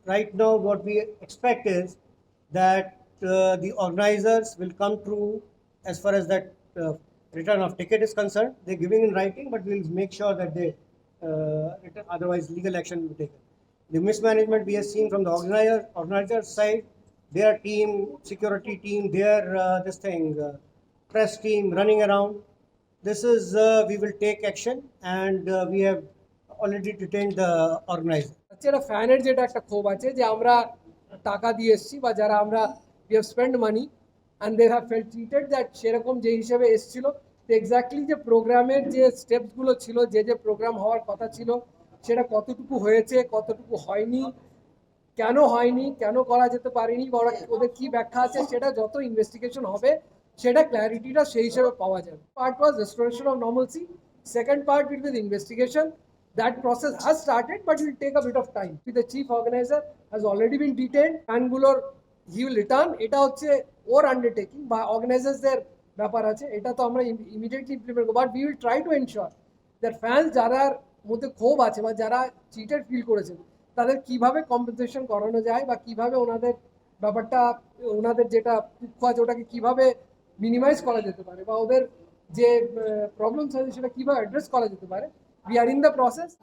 right now what we expect is that the organizers will come through as far as that return of ticket is concerned. They're giving in writing, but we'll make sure that they otherwise legal action will be taken. The mismanagement we have seen from the organizer side, their team, security team, their press team running around. This is we will take action, and we have already detained the organizer. যেটা ফ্যানের যেটা একটা ক্ষোভ আছে যে আমরা টাকা দিয়ে এসেছি বা যারা আমরা we have spent money and they have felt treated that সেরকম যে হিসেবে এসেছিল তো এক্স্যাক্টলি যে প্রোগ্রামের যে স্টেপসগুলো ছিল যে যে প্রোগ্রাম হওয়ার কথা ছিল সেটা কতটুকু হয়েছে কতটুকু হয়নি কেন হয়নি কেন করা যেতে পারেনি বা ওদের কি ব্যাখ্যা আছে সেটা যত ইনভেস্টিগেশন হবে সেটা ক্ল্যারিটিটা সেই হিসেবে পাওয়া যাবে part was restoration of normalcy second part will be the investigation that process has started but it will take a bit of time. The chief organizer has already been detained and he will return এটা হচ্ছে ওর undertaking বা অর্গানাইজার্সদের ব্যাপার আছে এটা তো আমরা immediately implement করব but we will try to ensure that fans যারার মধ্যে ক্ষোভ আছে বা যারা চিটেড ফিল করেছেন তাদের কিভাবে কম্পেনসেশন করানো যায় বা কিভাবে ওনাদের ব্যাপারটা ওনাদের যেটা দুঃখ আছে ওটাকে কিভাবে মিনিমাইজ করা যেতে পারে বা ওদের যে প্রবলেমস আছে সেটা কিভাবে অ্যাড্রেস করা যেতে পারে we are in the process.